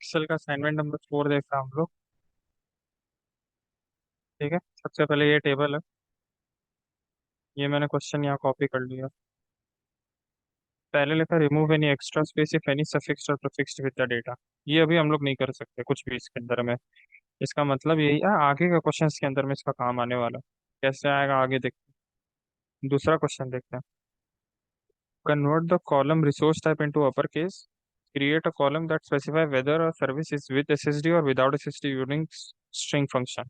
Excel का assignment number 4 देख रहा हम लोग। ठीक है, सबसे पहले ये टेबल है। ये मैंने क्वेश्चन यहाँ कॉपी कर लिया। पहले लिखा remove any extra space if any suffix और प्रीफिक्स विद द डेटा। ये अभी हम लोग नहीं कर सकते कुछ भी इसके अंदर में। इसका मतलब यही है, आगे का क्वेश्चन के अंदर में इसका काम आने वाला। कैसे आएगा आगे देखते हैं। दूसरा क्वेश्चन देखते हैं। Convert the column resource type into upper case. Create a column that specify whether a service is with SSD और without SSD using string function.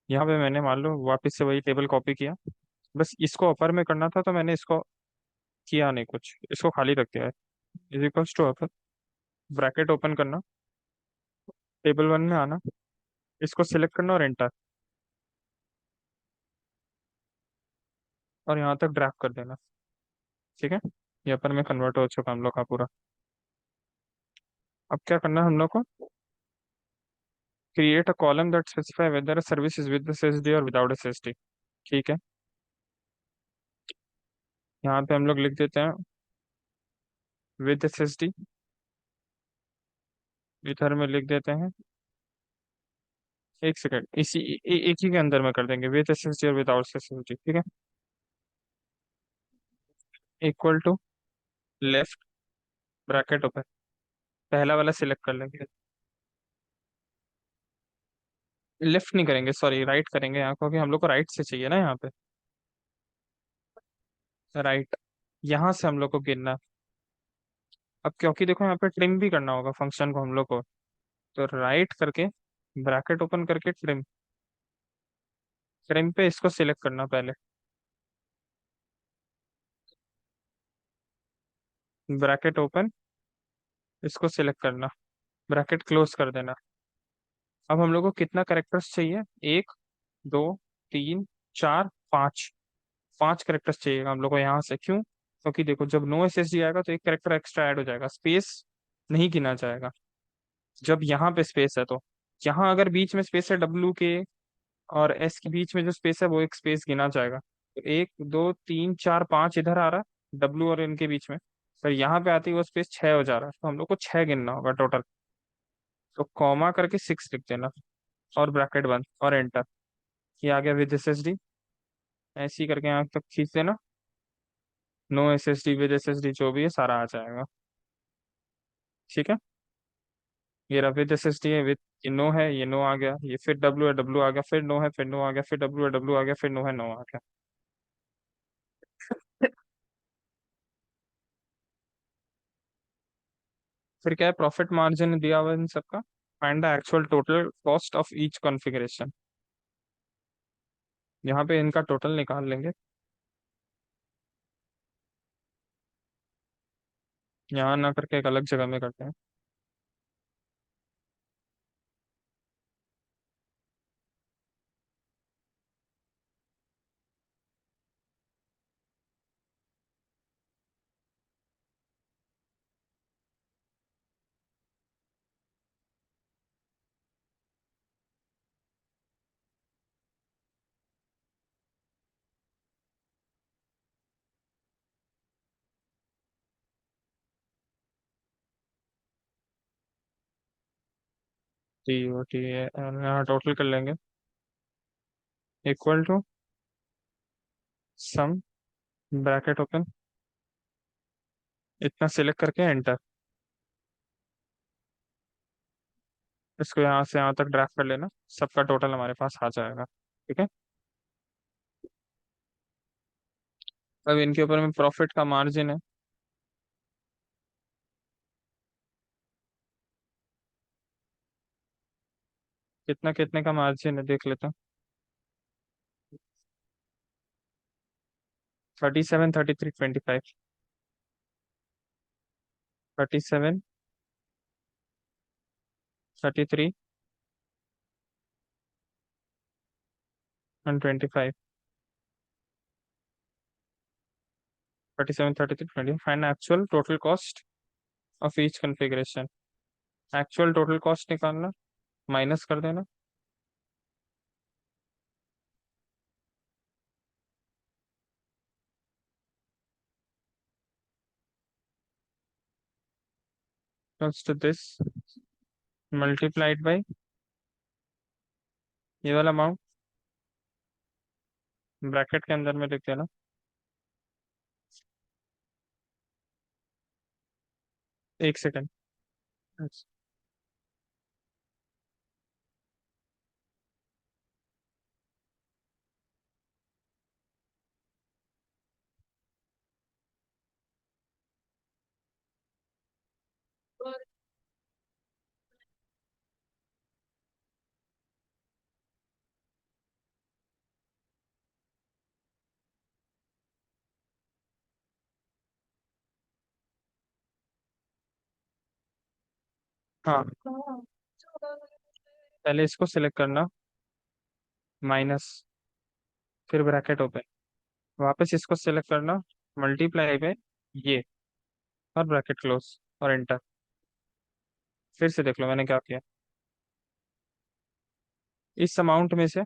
यहाँ पे मैंने मान लो वापस से वही टेबल कॉपी किया। बस इसको अपर में करना था तो मैंने इसको किया नहीं, कुछ इसको खाली रख दिया है। Is equals to upper, bracket open करना, टेबल वन में आना, इसको सिलेक्ट करना और एंटर। और यहाँ तक ड्रैग कर देना। ठीक है, ये अपर में कन्वर्ट हो चुका हम लोग का पूरा। अब क्या करना है हम लोग को? Create a column that specify whether service is with SSD और विदाउट एसएसडी। ठीक है, यहाँ पे हम लोग लिख देते हैं विद एसएसडी। इधर में लिख देते हैं, एक सेकेंड, एक ही के अंदर में कर देंगे, विद एसएसडी और विदाउट एसएसडी। ठीक है, equal to left, bracket open, पहला वाला सिलेक्ट कर लेंगे। लेफ्ट नहीं करेंगे, सॉरी राइट करेंगे यहाँ, क्योंकि हम लोग को राइट से चाहिए ना यहाँ पे। राइट, यहाँ से हम लोग को गिनना है। अब क्योंकि देखो यहाँ पे ट्रिम भी करना होगा फंक्शन को हम लोग को, तो राइट करके ब्रैकेट ओपन करके ट्रिम, ट्रिम पे इसको सिलेक्ट करना पहले, ब्रैकेट ओपन, इसको सिलेक्ट करना, ब्रैकेट क्लोज कर देना। अब हम लोग को कितना करेक्टर्स चाहिए? एक, दो, तीन, चार, पाँच। पांच करेक्टर्स चाहिए हम लोग को यहाँ से। क्यों? क्योंकि देखो जब नो एसएसडी आएगा तो एक करेक्टर एक्स्ट्रा ऐड हो जाएगा, स्पेस नहीं गिना जाएगा। जब यहाँ पे स्पेस है तो यहाँ अगर बीच में स्पेस है, डब्ल्यू के और एस के बीच में जो स्पेस है वो एक स्पेस गिना जाएगा। तो एक, दो, तीन, चार, पांच इधर आ रहा है डब्ल्यू और इनके बीच में। फिर यहाँ पे आती है वो स्पेस छह हो जा रहा है, तो हम लोग को छह गिनना होगा टोटल। तो कॉमा करके सिक्स लिख देना और ब्रैकेट बंद और एंटर। ये आ गया विद एस एस डी। ऐसे ही करके यहाँ तक खींच देना, no S S D with S S D जो भी है सारा आ जाएगा। ठीक है, ये रहा विद एस एस डी है, विद, ये नो है, ये नो आ गया, ये फिर डब्ल्यू है, डब्ल्यू आ गया, फिर नो है, फिर नो आ गया, फिर डब्ल्यू है, डब्ल्यू आ गया, फिर नो है, नो आ गया। फिर क्या है, प्रॉफिट मार्जिन दिया हुआ है इन सबका। Find the actual total cost of each configuration. यहाँ पे इनका टोटल निकाल लेंगे। यहाँ ना करके एक अलग जगह में करते हैं। टी ओ टी है, यहाँ टोटल कर लेंगे। Equal to sum, bracket open, इतना सिलेक्ट करके एंटर। इसको यहाँ से यहाँ तक ड्रैग कर लेना, सबका टोटल हमारे पास आ जाएगा। ठीक है, अब इनके ऊपर में प्रॉफिट का मार्जिन है। कितना कितने का मार्जिन है देख लेते हैं। 37, 33, 25। 37, 33 and 25। 37, 33, 20। Find actual total cost of each configuration. Actual total cost निकालना, माइनस कर देना। Equals to this multiplied by ये वाला अमाउंट, ब्रैकेट के अंदर में लिख देना। एक सेकेंड। हाँ, पहले इसको सिलेक्ट करना, माइनस, फिर ब्रैकेट ओपन, वापस इसको सिलेक्ट करना, मल्टीप्लाई पे ये, और ब्रैकेट क्लोज और एंटर। फिर से देख लो मैंने क्या किया। इस अमाउंट में से,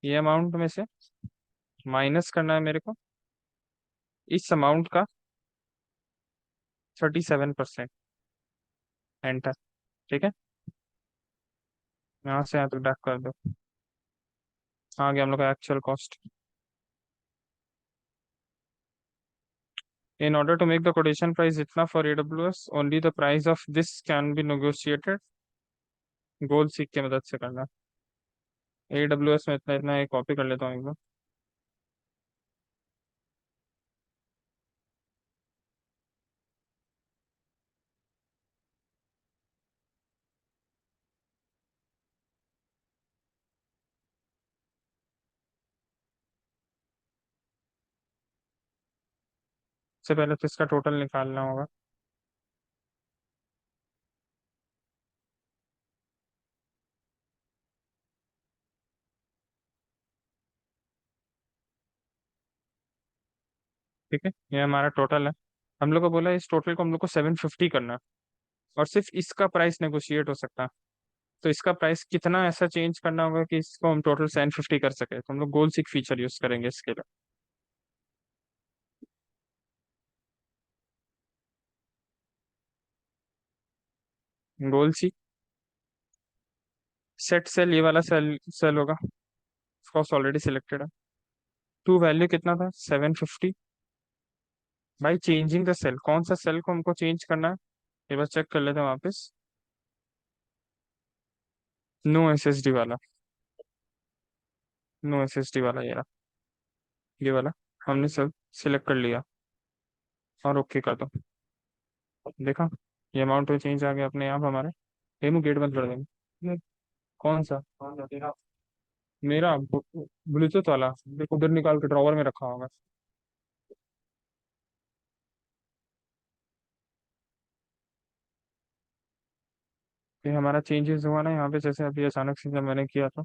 ये अमाउंट में से माइनस करना है मेरे को इस अमाउंट का 37%, एंटर। ठीक है, यहाँ से यहाँ तक बैक कर दो। आ गया हम लोग का actual cost. In order to make the quotation price इतना for AWS, only the price of this can be negotiated। गोल सीख के मदद से करना। AWS में इतना इतना कॉपी कर लेता हूँ एक बार। सबसे पहले तो इसका टोटल निकालना होगा। ठीक है, ये हमारा टोटल है। हम लोग को बोला इस टोटल को हम लोग को 750 करना है, और सिर्फ इसका प्राइस नेगोशिएट हो सकता है। तो इसका प्राइस कितना ऐसा चेंज करना होगा कि इसको हम टोटल 750 कर सके, तो हम लोग गोल सीक फीचर यूज करेंगे इसके लिए। गोल सीक सेट सेल, ये वाला सेल सेल होगा, कॉस्ट ऑलरेडी सिलेक्टेड है। टू वैल्यू कितना था, 750। भाई चेंजिंग द सेल, कौन सा सेल को हमको चेंज करना है, ये बस चेक कर लेते हैं वापस। नो एसएसडी वाला, नो एसएसडी वाला ये रहा, ये वाला हमने सब सिलेक्ट कर लिया और ओके कर दो। देखा, ये अमाउंट में चेंज आ गया अपने आप हमारे। हेमू गेट बंद कर देंगे। कौन सा, तेरा? मेरा ब्लूटूथ वाला देखो, उधर निकाल के ड्रॉवर में रखा होगा। ये हमारा चेंजेस हुआ ना यहाँ पे, जैसे अभी अचानक से जब मैंने किया था,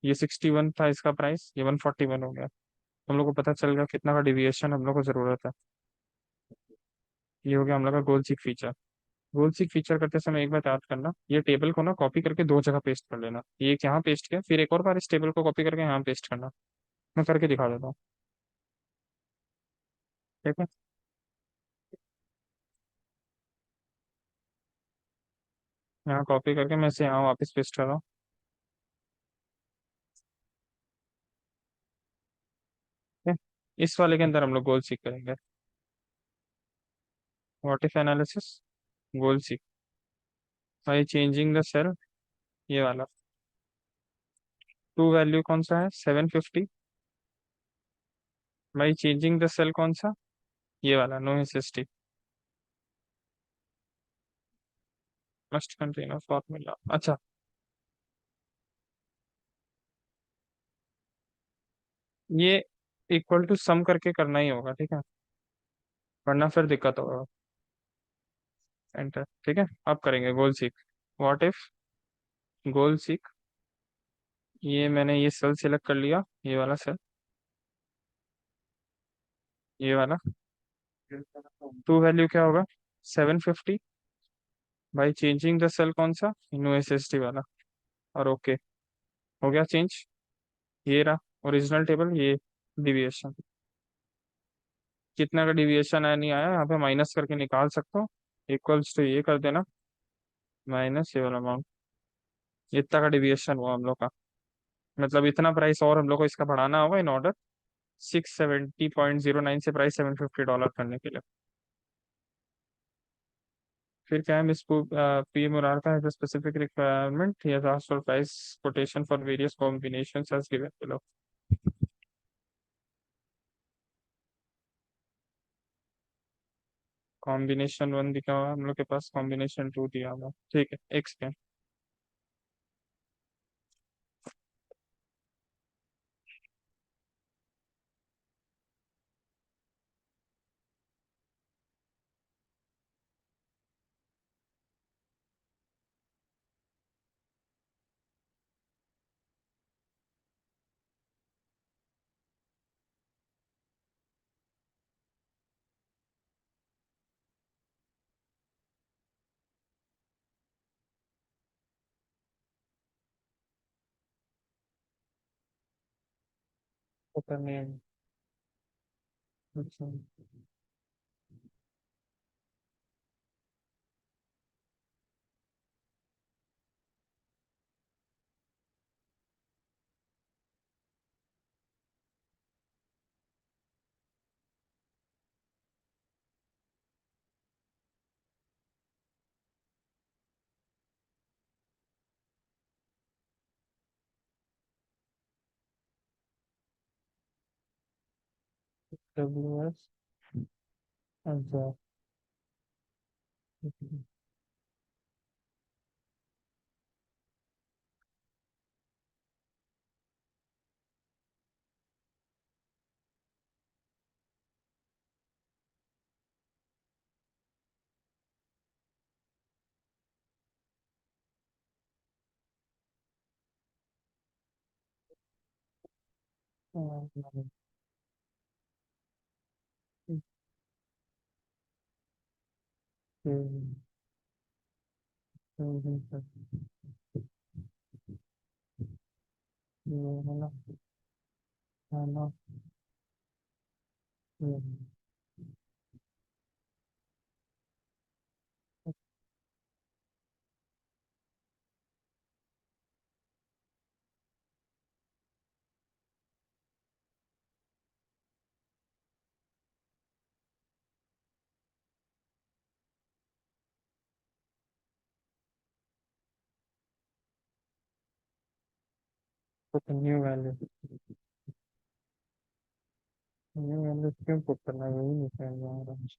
ये 61 था इसका प्राइस, ये 141 हो गया। हम लोग को पता चल गया कितना का डिविएशन हम लोग को जरूरत है। ये हो गया हम लोग का गोल सीक फीचर। गोल सीक फीचर करते समय एक बात याद करना, ये टेबल को ना कॉपी करके दो जगह पेस्ट कर लेना। ये एक यहाँ पेस्ट किया, फिर एक और बार इस टेबल को कॉपी करके यहाँ पेस्ट करना। मैं करके दिखा देता हूँ। ठीक है, यहाँ कॉपी करके मैं इसे यहाँ वापस पेस्ट कर रहा हूँ। ठीक है? इस वाले के अंदर हम लोग गोल सीक करेंगे। What if analysis, goal seek by changing the cell, ये वाला। टू वैल्यू कौन सा है, 750, बाई चेंजिंग द सेल कौन सा, ये वाला, no SST, must contain formula. अच्छा, ये इक्वल टू सम करके करना ही होगा, ठीक है, वरना फिर दिक्कत होगा। एंटर। ठीक है, अब करेंगे goal seek. What if goal seek, ये मैंने ये सेल सिलेक्ट कर लिया, ये वाला सेल, ये वाला। टू वैल्यू क्या होगा, 750, भाई चेंजिंग द सेल कौन सा, नो एसएसटी वाला, और ओके। हो गया चेंज। ये रहा ओरिजिनल टेबल, ये डिविएशन। कितना का डिविएशन आया नहीं आया यहाँ पे माइनस करके निकाल सकता हूँ। इक्वल्स टू ये कर देना, माइनस ये वाला अमाउंट, इतना का डिविएशन हुआ हम लोग का। मतलब इतना प्राइस और हम लोग को इसका बढ़ाना होगा इन ऑर्डर 670.09 से प्राइस $750 करने के लिए। फिर क्या है, Miss P Murarka has a specific requirement, he has asked for price quotation for various combinations as given below. Combination 1 दिखा हुआ है हम लोग के पास, कॉम्बिनेशन 2 दिया हुआ है। ठीक है, एक्स पे। पता नहीं। अच्छा। W S. अच्छा। न्यू वैल्यू, न्यू वैल्यू क्यों पुट करना है, यही नहीं समझ में आ रहा मुझे।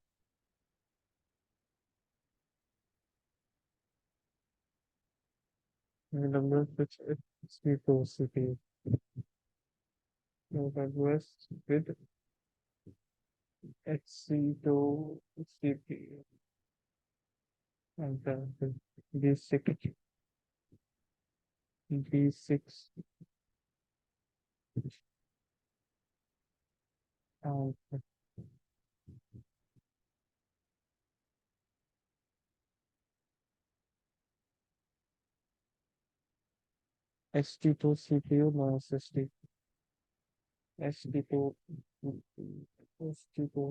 W S C two C P, W S with H C two C P, B six, B six, H T two C P U no S S T, H T two, H T two,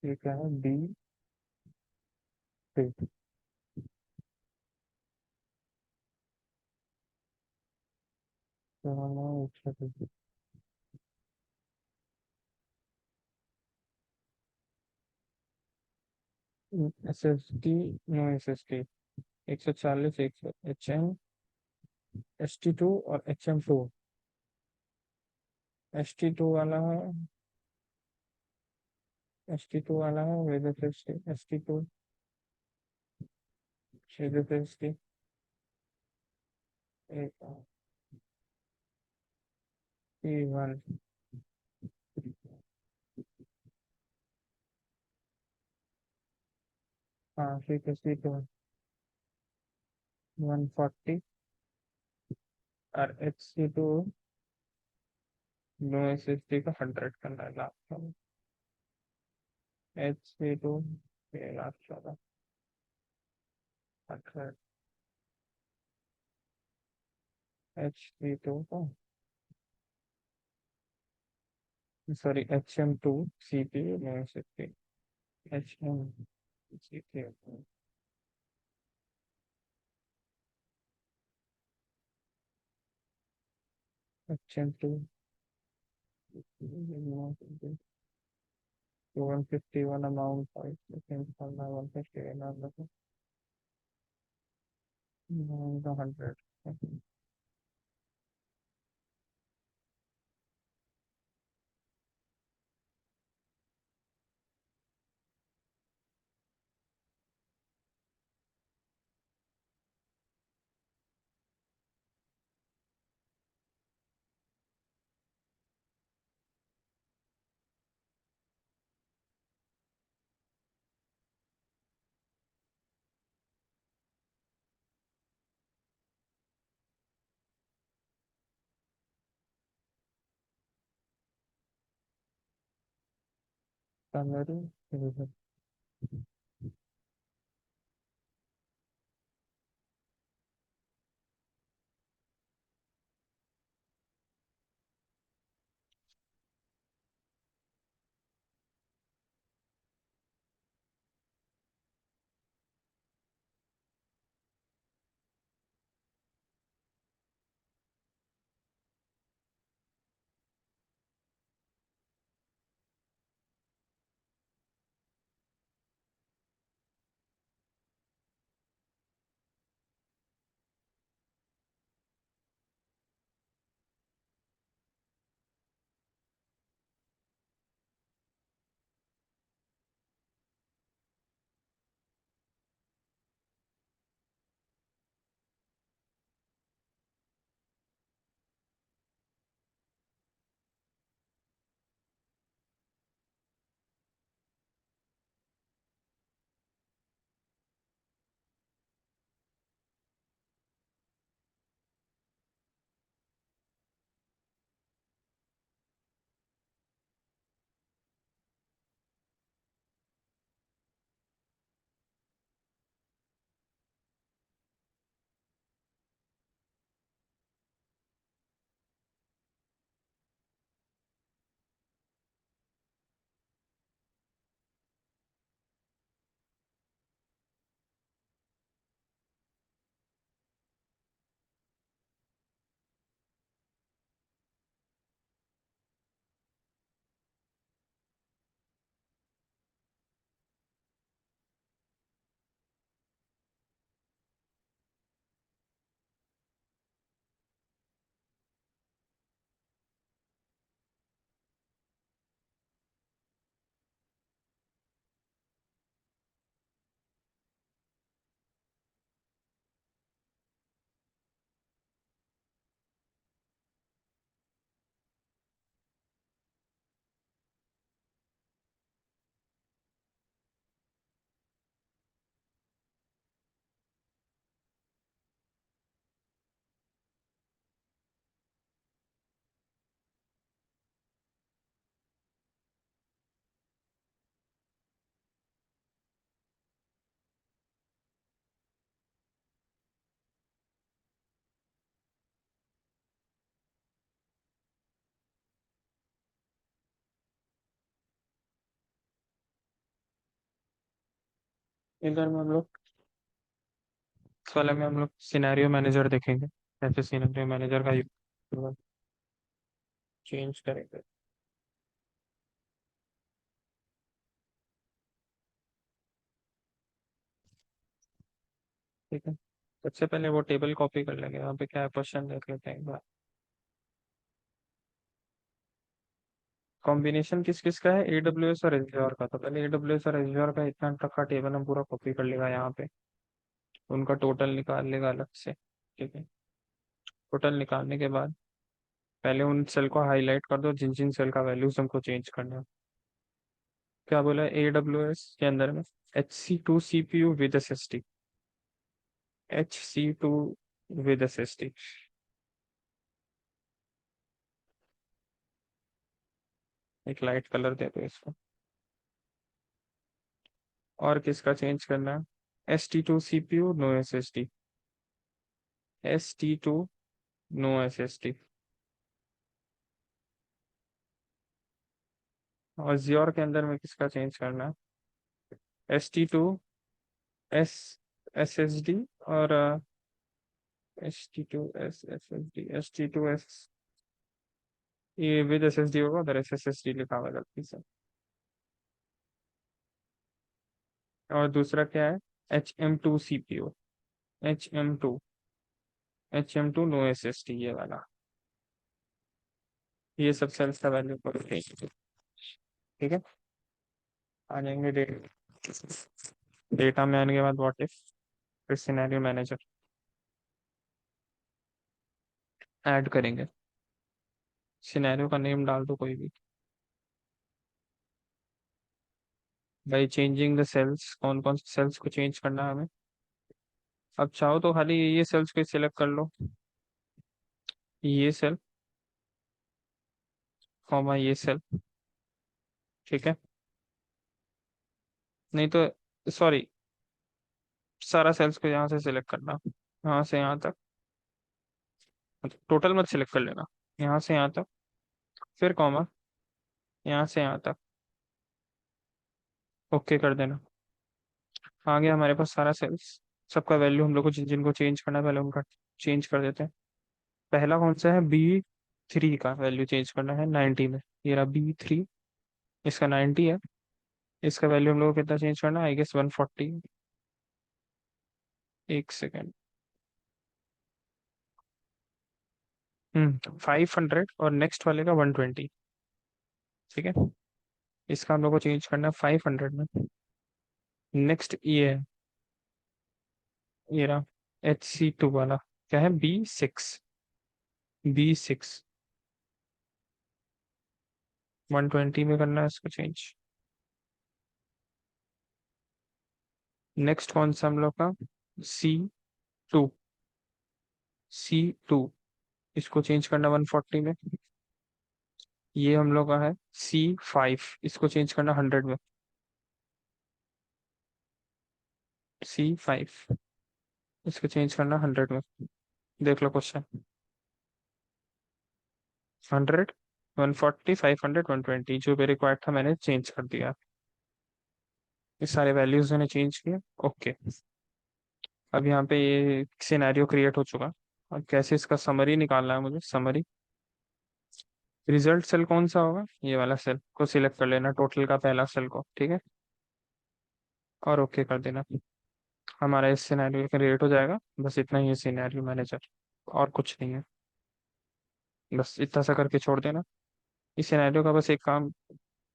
ये क्या है, B six, S S T, no S S T, 140, एक सौ H M, S T two और H M two. S T two वाला है, S T two वाला है with S T two with S T, एक टी वन। हाँ ठीक है, सी टू 140 और H C two no S S T का 100 करना है last, H C to 6,14,000 18 H32 का, sorry HM2 CPU 960 HM CPU HM2 151 amount 151 100 salary. इधर में हम लोग, इस वाले में हम लोग सिनेरियो मैनेजर देखेंगे, कैसे सिनेरियो मैनेजर का चेंज करेंगे। ठीक है, सबसे पहले वो टेबल कॉपी कर लेंगे, वहाँ पे क्या क्वेश्चन देख लेते हैं एक बार। कॉम्बिनेशन किस किस का है, AWS और एजयोर का, तो पहले AWS और एजयोर का इतना टक्का टेबल हम पूरा कॉपी कर लेगा यहाँ पे, उनका टोटल निकाल लेगा अलग से। ठीक है, टोटल निकालने के बाद पहले उन सेल को हाईलाइट कर दो जिन जिन सेल का वैल्यूज हमको चेंज करना है। क्या बोला है AWS के अंदर में, HC2 CPU with SSD, HC2 with SSD। एक लाइट कलर दे दो इसको। और किसका चेंज करना है? ST2 CPU no SSD, ST2 no SSD। और Azure के अंदर में किसका चेंज करना है? ST2 SSD और ST2 SSD, ST2 ये विद SSD होगा, उधर SSD लिखा हुआ है गलती से। और दूसरा क्या है? HM2 CPU, HM2 no SSD, ये वाला। ये सब सेल्स का वैल्यू पर ठीक है। आ जाएंगे डेटा में आने के बाद व्हाट इफ, फिर सिनेरियो मैनेजर ऐड करेंगे। सिनेरियो का नेम डाल दो कोई भी। बाई चेंजिंग द सेल्स, कौन कौन से सेल्स को चेंज करना है हमें? अब चाहो तो खाली ये सेल्स को सिलेक्ट कर लो, ये सेल, कॉमा ये सेल, ठीक है। नहीं तो सॉरी, सारा सेल्स को यहाँ से सिलेक्ट करना, यहाँ से यहाँ तक, टोटल मत सिलेक्ट कर लेना, यहाँ से यहाँ तक, फिर कॉमा, यहाँ से यहाँ तक, ओके कर देना। आ गया हमारे पास सारा सेल्स। सबका वैल्यू हम लोग को जिनको चेंज करना है पहले उनका चेंज कर देते हैं। पहला कौन सा है? B3 का वैल्यू चेंज करना है 90 में। ये रहा B3, इसका 90 है। इसका वैल्यू हम लोग को कितना चेंज करना है? I guess 140। एक सेकेंड। 500 और नेक्स्ट वाले का 120, ठीक है। इसका हम लोग को चेंज करना है 500 में। नेक्स्ट ये है, ये रहा HC2 वाला, क्या है? B6 120 में करना है इसको चेंज। नेक्स्ट कौन सा हम लोग का? C2, C2, इसको चेंज करना 140 में। ये हम लोग का है C5, इसको चेंज करना 100 में। C5, इसको चेंज करना 100 में। देख लो क्वेश्चन। 100, 140, 500, 120, जो भी रिक्वायर्ड था मैंने चेंज कर दिया। ये सारे वैल्यूज मैंने चेंज किए, ओके। अब यहाँ पे ये सिनेरियो क्रिएट हो चुका। अब कैसे इसका समरी निकालना है मुझे? समरी, रिजल्ट सेल कौन सा होगा? ये वाला सेल को सिलेक्ट कर लेना, टोटल का पहला सेल को, ठीक है। और ओके कर देना। हमारा इस सिनेरियो क्रिएट हो जाएगा। बस इतना ही है सिनेरियो मैनेजर, और कुछ नहीं है। बस इतना सा करके छोड़ देना। इस सिनेरियो का बस एक काम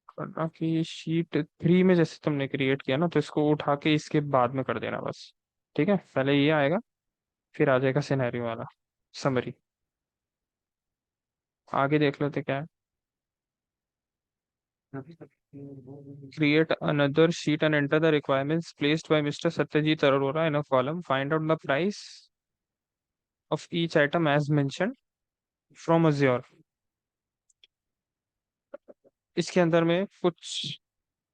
करना कि शीट 3 में जैसे तुमने क्रिएट किया ना, तो इसको उठा के इसके बाद में कर देना बस, ठीक है। पहले ये आएगा, फिर आ जाएगा सिनेरियो वाला समरी। आगे देख लेते क्या है। Create another sheet and enter the requirements placed by Mr. Satyajit Arora in a column. Find out the price of each item as mentioned from Azure. इसके अंदर में कुछ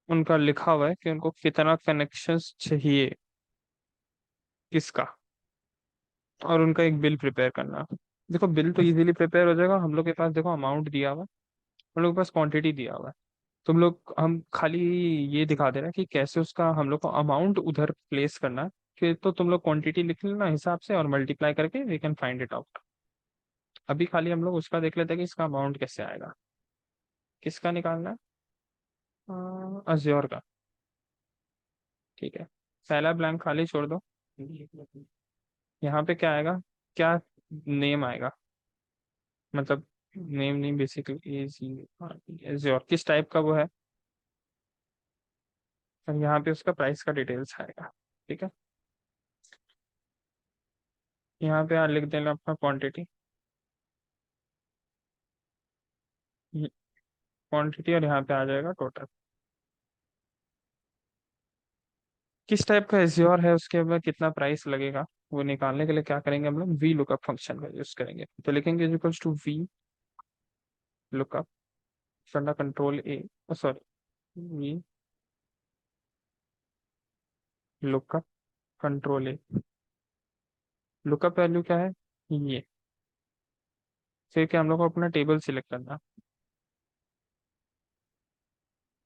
उनका लिखा हुआ है कि उनको कितना कनेक्शंस चाहिए, किसका, और उनका एक बिल प्रिपेयर करना। देखो बिल तो इजीली प्रिपेयर हो जाएगा, हम लोग के पास देखो अमाउंट दिया हुआ है, हम लोग के पास क्वांटिटी दिया हुआ है। तुम लोग हम खाली ये दिखा दे रहे हैं कि कैसे उसका हम लोग को अमाउंट उधर प्लेस करना है। फिर तो तुम लोग क्वांटिटी लिख लेना हिसाब से और मल्टीप्लाई करके we can find it out. अभी खाली हम लोग उसका देख लेते हैं कि इसका अमाउंट कैसे आएगा। किसका निकालना है? अज्योर का, ठीक है। पहला ब्लैंक खाली छोड़ दो। यहाँ पे क्या आएगा? क्या नेम आएगा? मतलब नेम नहीं, बेसिकली अज्योर किस टाइप का वो है, और यहाँ पे उसका प्राइस का डिटेल्स आएगा, ठीक है। यहाँ पे लिख देना अपना क्वांटिटी, क्वांटिटी, और यहाँ पे आ जाएगा टोटल। किस टाइप का एज्योर है, उसके बाद कितना प्राइस लगेगा, वो निकालने के लिए क्या करेंगे हम लोग? वी लुकअप फंक्शन का यूज करेंगे। तो लिखेंगे इक्वल्स टू वी लुकअप, फंडा कंट्रोल ए, सॉरी, वी लुकअप कंट्रोल ए। लुकअप वैल्यू क्या है? ये। फिर क्या हम लोग को अपना टेबल सिलेक्ट करना,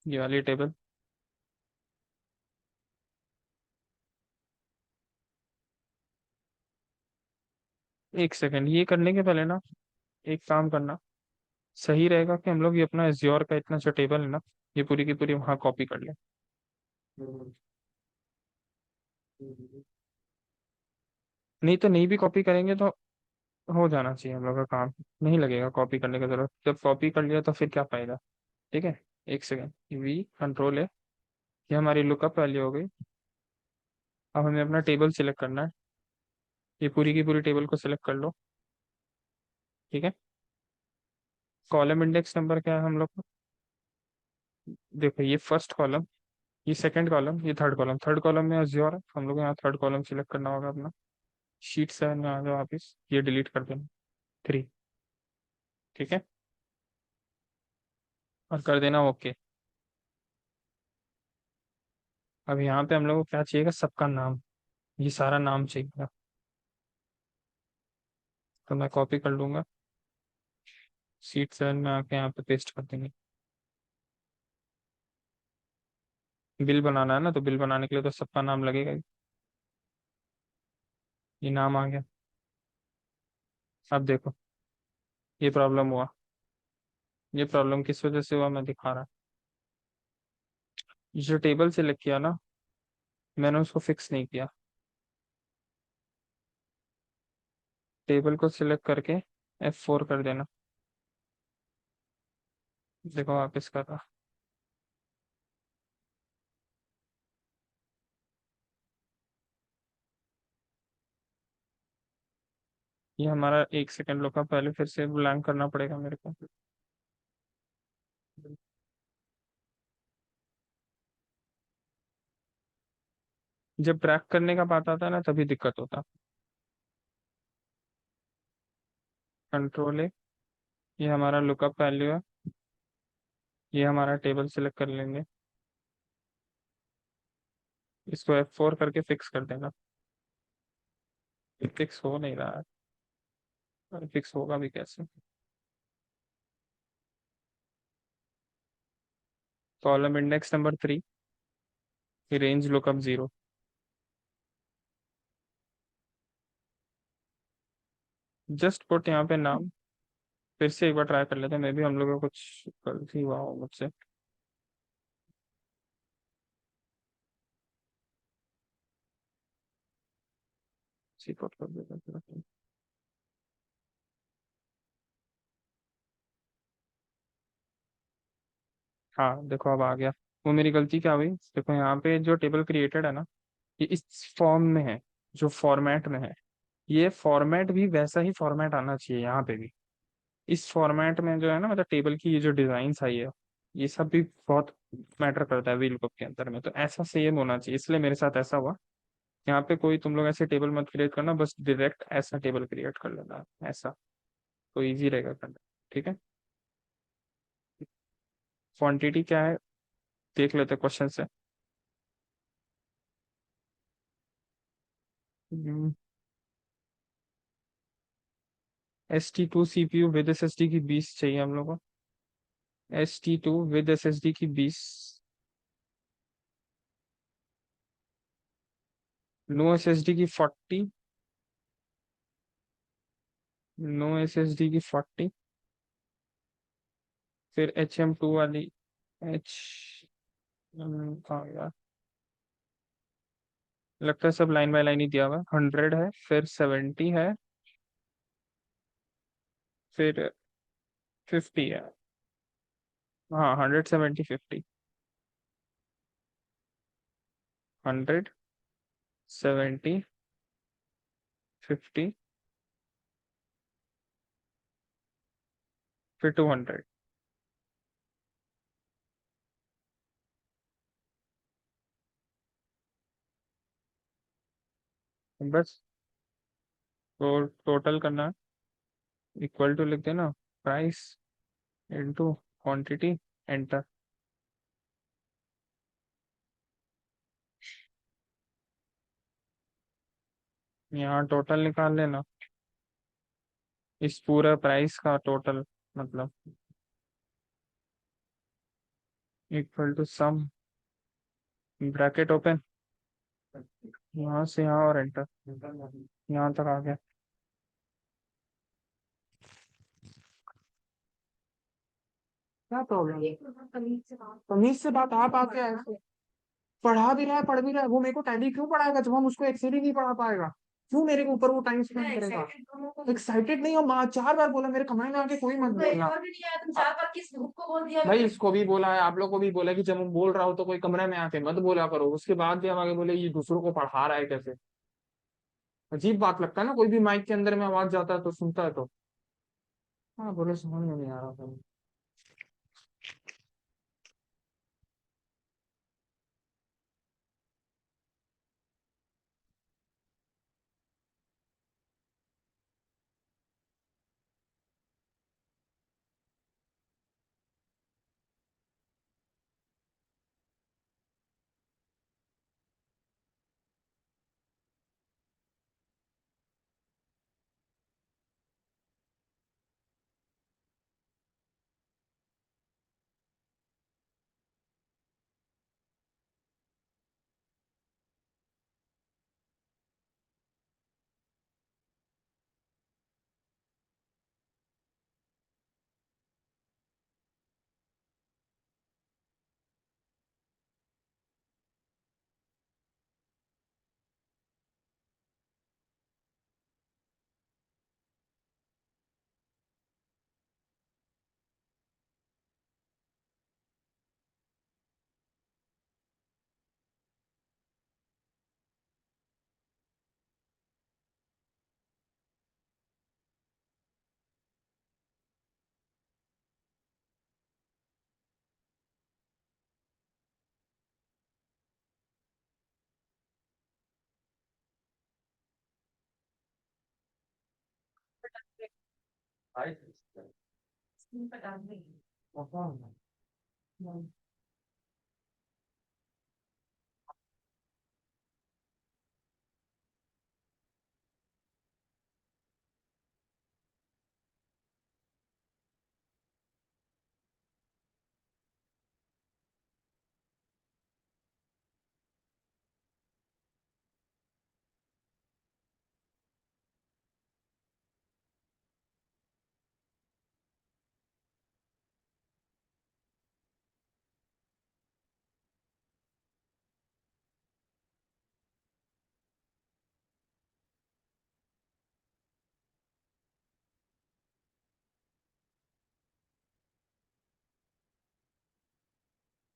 ये वाली टेबल। एक सेकंड, ये करने के पहले ना एक काम करना सही रहेगा कि हम लोग ये अपना एज्योर का इतना जो टेबल है ना, ये पूरी की पूरी वहाँ कॉपी कर ले। नहीं तो नहीं भी कॉपी करेंगे तो हो जाना चाहिए हम लोग का काम। नहीं लगेगा कॉपी करने की जरूरत, जब कॉपी कर लिया तो फिर क्या फायदा। ठीक है। एक सेकंड, वी कंट्रोल है, ये हमारी लुकअप वैल्यू हो गई। अब हमें अपना टेबल सिलेक्ट करना है, ये पूरी की पूरी टेबल को सिलेक्ट कर लो। ठीक है। कॉलम इंडेक्स नंबर क्या है हम लोग को? देखो ये फर्स्ट कॉलम, ये सेकंड कॉलम, ये थर्ड कॉलम। थर्ड कॉलम में अज्योर है, हम लोग यहाँ थर्ड कॉलम सिलेक्ट करना होगा अपना। शीट 7 में आ जाओ वापिस, ये डिलीट कर देना, 3। ठीक है। और कर देना ओके। अब यहाँ पे हम लोग को क्या चाहिएगा, सबका नाम, ये सारा नाम चाहिए। तो मैं कॉपी कर लूंगा, शीट 7 में आके यहाँ पे पेस्ट कर देंगे। बिल बनाना है ना, तो बिल बनाने के लिए तो सबका नाम लगेगा ही। ये नाम आ गया। अब देखो, ये प्रॉब्लम हुआ। ये प्रॉब्लम किस वजह से हुआ मैं दिखा रहा। ये जो टेबल सिलेक्ट किया ना, मैंने उसको फिक्स नहीं किया। टेबल को सिलेक्ट करके F4 कर देना। देखो वापस कर रहा। ये हमारा एक सेकंड रुका, पहले फिर से ब्लैंक करना पड़ेगा मेरे को। जब ब्रैक करने का बात आता है ना तभी दिक्कत होता। कंट्रोल है, ये हमारा लुकअप वैल्यू है, ये हमारा टेबल सिलेक्ट कर लेंगे, इसको F4 करके फिक्स कर देना। फिक्स हो नहीं रहा है, फिक्स होगा भी कैसे। Column index number 3, range lookup 0। Just put यहाँ पे नाम। फिर से एक बार ट्राई कर लेते हैं, मे भी हम लोग को कुछ गलती हुआ हो मुझसे। सी पुट कर देते हैं। हाँ देखो अब आ गया। वो मेरी गलती क्या हुई, देखो यहाँ पे जो टेबल क्रिएटेड है ना, ये इस फॉर्म में है, जो फॉर्मेट में है। ये फॉर्मेट भी वैसा ही फॉर्मेट आना चाहिए यहाँ पे भी। इस फॉर्मेट में जो है ना, मतलब टेबल की ये जो डिजाइन आई है, ये सब भी बहुत मैटर करता है VLOOKUP के अंदर में। तो ऐसा सेम होना चाहिए, इसलिए मेरे साथ ऐसा हुआ। यहाँ पे कोई तुम लोग ऐसे टेबल मत क्रिएट करना, बस डायरेक्ट ऐसा टेबल क्रिएट कर लेना ऐसा, तो इजी रहेगा करना। ठीक है। क्वांटिटी क्या है देख लेते क्वेश्चन से। ST2 CPU विद SSD की 20 चाहिए हम लोग को। ST2 विद SSD की 20। नो SSD की 40। नो SSD की 40। फिर HM2 वाली, एच कहाँ गया, लगता है सब लाइन बाय लाइन ही दिया हुआ है। 100 है, फिर 70 है, फिर 50 है। हाँ 100 70 50। 100 70 50, फिर 200। बस तो टोटल करना है, इक्वल टू लिख देना, प्राइस इनटू क्वांटिटी, एंटर। यहाँ टोटल निकाल लेना, इस पूरे प्राइस का टोटल, मतलब equal to sum, bracket open, यहाँ से यहाँ और एंटर, यहाँ तक आ गया। क्या प्रॉब्लम है? तमीज से बात, आप आके ऐसे पढ़ा भी रहा है, पढ़ भी रहा है, वो मेरे को टैली क्यों पढ़ाएगा जब हम उसको एक्सेल ही नहीं पढ़ा पाएगा? क्यों मेरे के ऊपर वो टाइम स्पेंड करेगा? एक्साइटेड नहीं हो, माँ 4 बार बोला मेरे कमरे में आके कोई मत बोलना। भाई इसको भी बोला है, आप लोग को भी बोला कि जब मैं बोल रहा हूँ तो कोई कमरे में आके मत बोला करो, उसके बाद भी हम आगे बोले ये दूसरों को पढ़ा रहा है कैसे? अजीब बात लगता है ना, कोई भी माइक के अंदर में आवाज जाता है तो सुनता है तो। हाँ बोले, समझ में नहीं आ रहा था।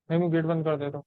नहीं, मैं गेट बंद कर देता हूँ।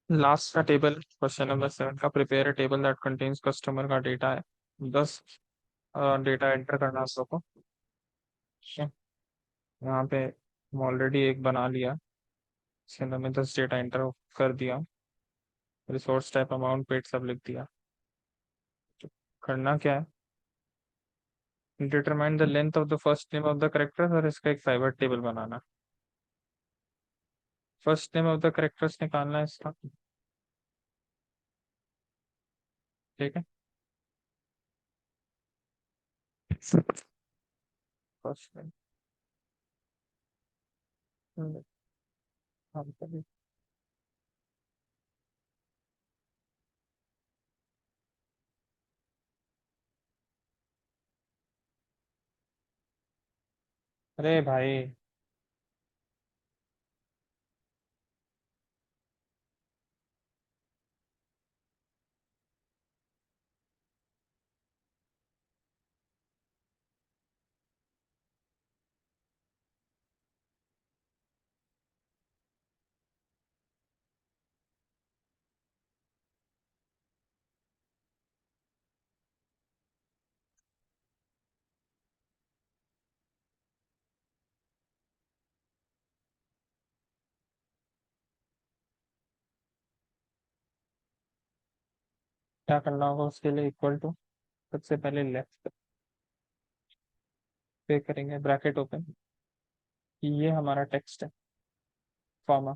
लास्ट का टेबल क्वेश्चन नंबर 7 का, prepare a table that contains customer का डेटा है 10 डेटा एंटर करना है आप लोग को। ठीक है? यहाँ पे ऑलरेडी एक बना लिया, इसके अंदर में 10 डेटा एंटर कर दिया, रिसोर्स टाइप अमाउंट पेड सब लिख दिया। करना क्या है, determine the length of the first name of the character, और इसका एक private table banana. First name of the characters निकालना है इसका। ठीक है, फर्स्ट नेम। अरे भाई, क्या करना होगा उसके लिए, इक्वल टू, सबसे पहले लेफ्ट पे करेंगे, ब्रैकेट ओपन, ये हमारा टेक्स्ट है, कॉमा,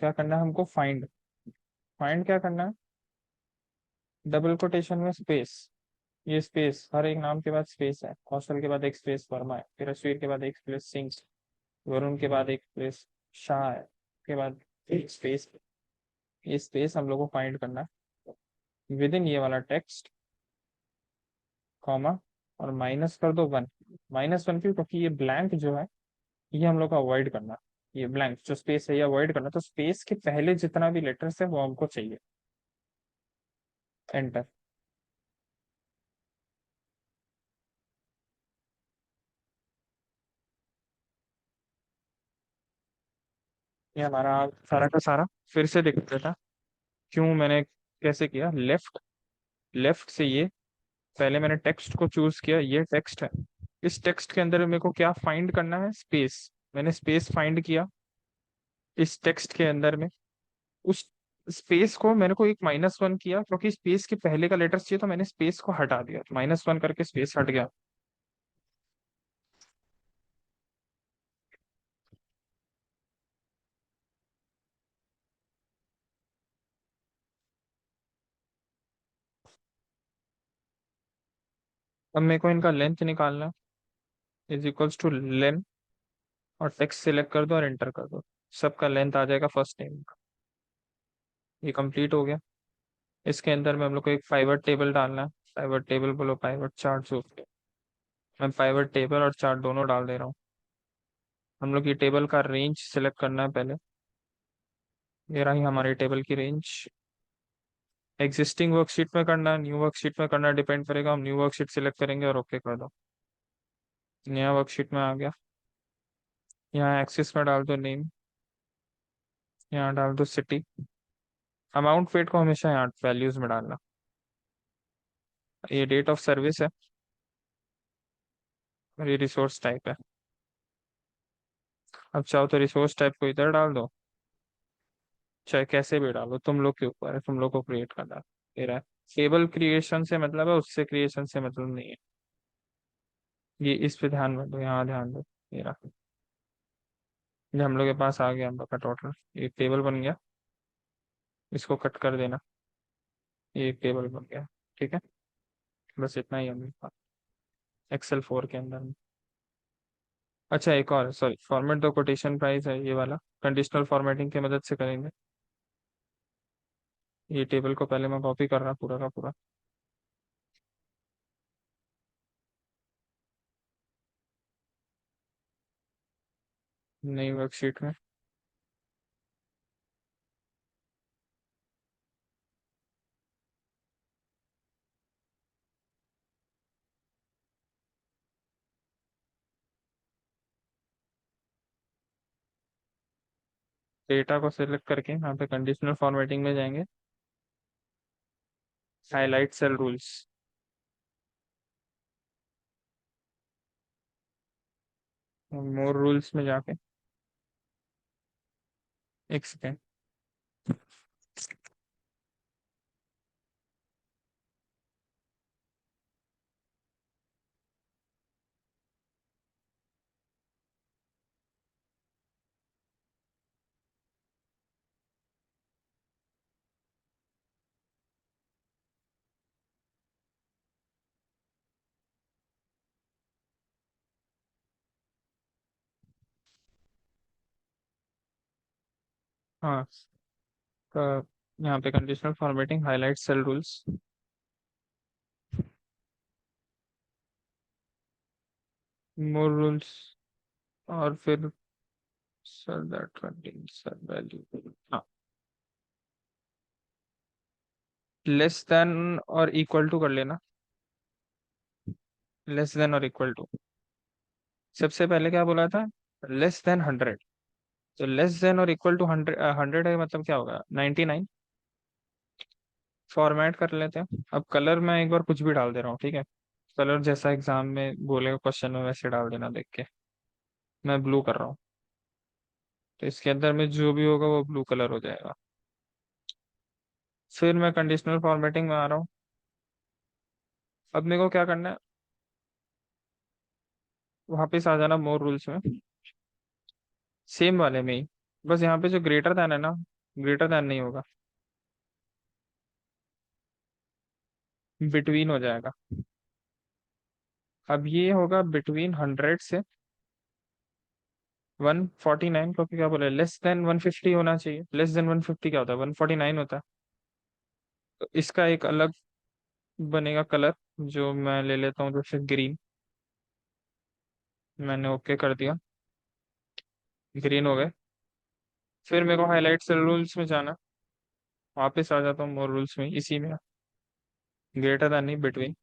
क्या करना है हमको, फाइंड। फाइंड क्या करना है, डबल कोटेशन में स्पेस, ये स्पेस हर एक नाम के बाद स्पेस है, कौशल के बाद एक स्पेस वर्मा है, फिर अश्वीर के बाद एक स्पेस सिंह, वरुण के बाद एक स्पेस शाह है, के बाद एक स्पेस, ये स्पेस हम लोग को फाइंड करना है विद इन ये वाला टेक्स्ट, कॉमा, और माइनस कर दो 1। -1 क्यों, क्योंकि ये ब्लैंक जो है ये हम लोग को अवॉइड करना है। ये ब्लैंक जो स्पेस है ये अवॉइड करना, तो स्पेस के पहले जितना भी लेटर्स है वो हमको चाहिए। एंटर। ये हमारा सारा का सारा फिर से देख लेता, क्यों मैंने कैसे किया, लेफ्ट, लेफ्ट से ये, पहले मैंने टेक्स्ट को चूज किया, ये टेक्स्ट है, इस टेक्स्ट के अंदर मेरे को क्या फाइंड करना है, स्पेस। मैंने स्पेस फाइंड किया इस टेक्स्ट के अंदर में, उस स्पेस को मैंने को एक -1 किया, क्योंकि स्पेस के पहले का लेटर चाहिए, तो मैंने स्पेस को हटा दिया, -1 करके स्पेस हट गया। अब मेरे को इनका लेंथ निकालना, इज इक्वल्स टू लेंथ, और टेक्स्ट सिलेक्ट कर दो और एंटर कर दो, सबका लेंथ आ जाएगा फर्स्ट नेम का। ये कंप्लीट हो गया। इसके अंदर में हम लोग को एक पाइवट टेबल डालना है, पाइवट टेबल बोलो, पाइवट चार्ट जो, मैं पाइवट टेबल और चार्ट दोनों डाल दे रहा हूँ। हम लोग ये टेबल का रेंज सिलेक्ट करना है पहले, ये रही हमारी टेबल की रेंज। एग्जिस्टिंग वर्कशीट में करना है, न्यू वर्कशीट में करना है, डिपेंड करेगा, हम न्यू वर्कशीट सिलेक्ट करेंगे और ओके कर दो। नया वर्कशीट में आ गया, यहाँ एक्सिस में डाल दो नेम, यहाँ डाल दो सिटी, अमाउंट पेड को हमेशा यहाँ वैल्यूज में डालना, ये डेट ऑफ सर्विस है, और ये रिसोर्स टाइप है। अब चाहो तो रिसोर्स टाइप को इधर डाल दो, चाहे कैसे भी डालो, तुम लोग के ऊपर है, तुम लोग को क्रिएट करना है। तेरा टेबल क्रिएशन से मतलब है, उससे क्रिएशन से मतलब नहीं है। ये इस पे ध्यान में दो, यहाँ ध्यान दो। ये रहा, ये हम लोग के पास आ गया हम लोग का टोटल, एक टेबल बन गया, इसको कट कर देना, ये एक टेबल बन गया। ठीक है, बस इतना ही हम लोग एक्सेल 4 के अंदर में। अच्छा एक और, sorry, format the quotation price है ये वाला, कंडीशनल फॉर्मेटिंग की मदद से करेंगे। ये टेबल को पहले मैं कॉपी कर रहा पूरा का पूरा। नई वर्कशीट में, डेटा को सिलेक्ट करके यहाँ पे कंडीशनल फॉर्मेटिंग में जाएंगे, highlight cell rules. More rules में जाके, एक सेकेंड। हाँ, तो यहाँ पे conditional formatting highlight cell rules, more rules, और फिर cell that contains cell value. हाँ, लेस देन और इक्वल टू कर लेना, लेस देन और इक्वल टू। सबसे पहले क्या बोला था? Less than 100। तो लेस देन और इक्वल टू 100, 100 है मतलब क्या होगा? 99। फॉर्मेट कर लेते हैं। अब कलर मैं एक बार कुछ भी डाल दे रहा हूँ, ठीक है? कलर जैसा एग्जाम में बोलेगा क्वेश्चन में वैसे डाल देना देख के। मैं ब्लू कर रहा हूँ, तो इसके अंदर में जो भी होगा वो ब्लू कलर हो जाएगा। फिर मैं कंडीशनल फॉर्मेटिंग में आ रहा हूँ। अब मेरे को क्या करना है? वापिस आ जाना मोर रूल्स में, सेम वाले में ही। बस यहाँ पे जो ग्रेटर देन है ना, ग्रेटर देन नहीं होगा, बिटवीन हो जाएगा। अब ये होगा बिटवीन 100 से 149, क्योंकि क्या बोले, लेस देन 150 होना चाहिए। लेस देन 150 क्या होता है? 149 होता है। तो इसका एक अलग बनेगा कलर, जो मैं ले लेता हूँ जैसे ग्रीन। मैंने ओके कर दिया, ग्रीन हो गए। फिर मेरे को हाईलाइट सेल रूल्स में जाना, वापस आ जाता हूँ मोर रूल्स में, इसी में ग्रेटर देन नहीं, बिटवीन।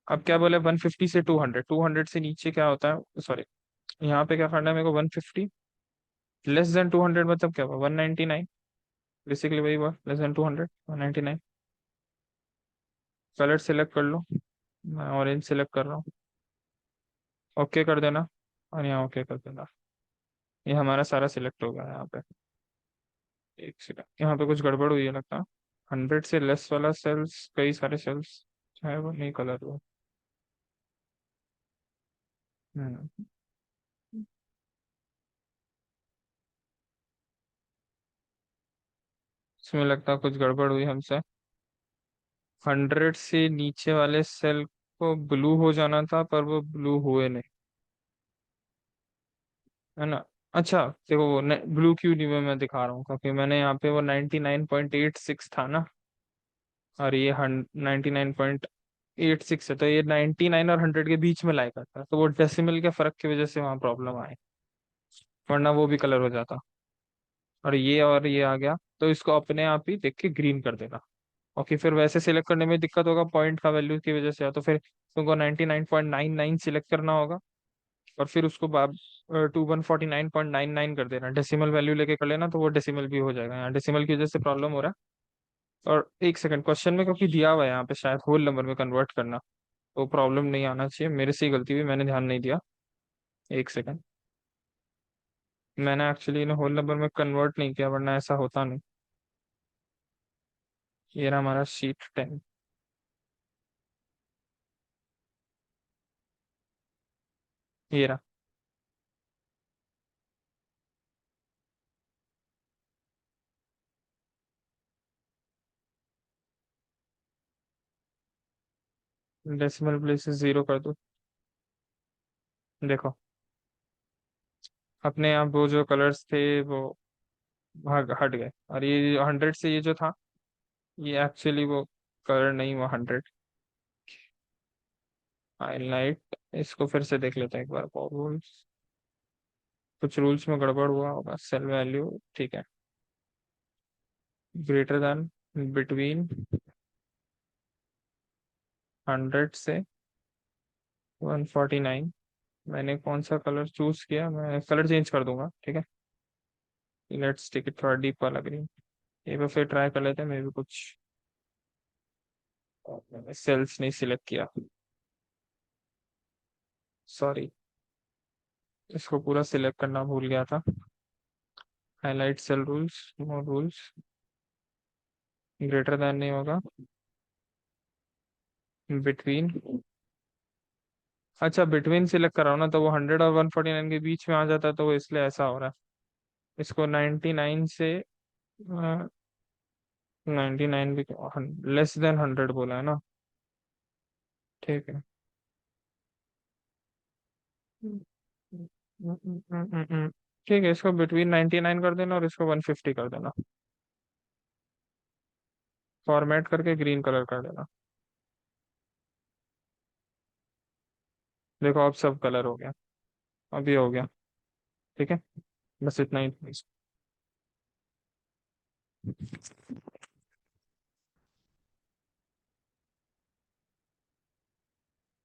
अब क्या बोले? 150 से 200, 200 से नीचे क्या होता है? सॉरी, यहाँ पे क्या करना है मेरे को? 150। लेस देन 200 मतलब क्या हुआ? 199। बेसिकली वही हुआ, लेस देन 200, 199। कलर सेलेक्ट कर लो, मैं ऑरेंज सेलेक्ट कर रहा हूँ, ओके कर देना, और यहाँ ओके कर देना। ये हमारा सारा सिलेक्ट हो गया यहाँ पे। एक सेकंड, यहाँ पे कुछ गड़बड़ हुई है लगता है। 100 से लेस वाला सेल्स, कई सारे सेल्स है वो नहीं कलर हुआ। हम्म, इसमें लगता है कुछ गड़बड़ हुई हमसे। 100 से नीचे वाले सेल को ब्लू हो जाना था, पर वो ब्लू हुए नहीं, है ना? अच्छा, देखो वो ब्लू क्यों नहीं हुए मैं दिखा रहा हूँ, क्योंकि मैंने यहाँ पे वो 99.86 था ना, और ये 99.86 है, तो ये 99 और 100 के बीच में लाया था, तो वो डेसिमल के फर्क की वजह से वहाँ प्रॉब्लम आई, वरना वो भी कलर हो जाता। और ये आ गया, तो इसको अपने आप ही देख के ग्रीन कर देगा। ओके, फिर वैसे सिलेक्ट करने में दिक्कत होगा पॉइंट का वैल्यू की वजह से, तो फिर तुमको 99.99 सिलेक्ट करना होगा, और फिर उसको बाद टू 149.99 कर देना। डेसिमल वैल्यू लेके कर लेना, तो वो डेसिमल भी हो जाएगा। यहाँ डेसिमल की वजह से प्रॉब्लम हो रहा है। और एक सेकंड, क्वेश्चन में क्योंकि दिया हुआ है यहाँ पे शायद होल नंबर में कन्वर्ट करना, तो प्रॉब्लम नहीं आना चाहिए। मेरे से ही गलती हुई, मैंने ध्यान नहीं दिया। एक सेकंड, मैंने एक्चुअली इन्हें होल नंबर में कन्वर्ट नहीं किया, वरना ऐसा होता नहीं। ये रहा हमारा शीट 10। ये रहा। डेसिमल प्लेस से 0 कर दो। देखो, अपने आप वो जो कलर्स थे वो भाग हट गए, और ये 100 से ये जो था, ये एक्चुअली वो कलर नहीं हुआ 100। हाईलाइट, इसको फिर से देख लेते हैं एक बार। रूल्स, कुछ रूल्स में गड़बड़ हुआ होगा। सेल वैल्यू, ठीक है, ग्रेटर देन, बिटवीन 100 से 149। मैंने कौन सा कलर चूज किया? मैं कलर चेंज कर दूंगा, ठीक है? लेट्स टेक इट थोड़ा डीप वाला ग्रीन। ये भी फिर ट्राई कर लेते हैं, मैं भी कुछ सेल्स नहीं सिलेक्ट किया, सॉरी, इसको पूरा सिलेक्ट करना भूल गया था। Highlight cell rules, more rules, greater than नहीं होगा, बिटवीन। अच्छा बिटवीन सिलेक्ट कराओ ना, तो वो 100 और 149 के बीच में आ जाता है, तो वो इसलिए ऐसा हो रहा है। इसको 99 से 99 भी, लेस देन 100 बोला है ना। ठीक है। ठीक है, इसको बिटवीन 99 कर देना और इसको 150 कर देना। फॉर्मेट करके ग्रीन कलर कर देना। देखो अब सब कलर हो गया, अभी हो गया। ठीक है, बस इतना ही।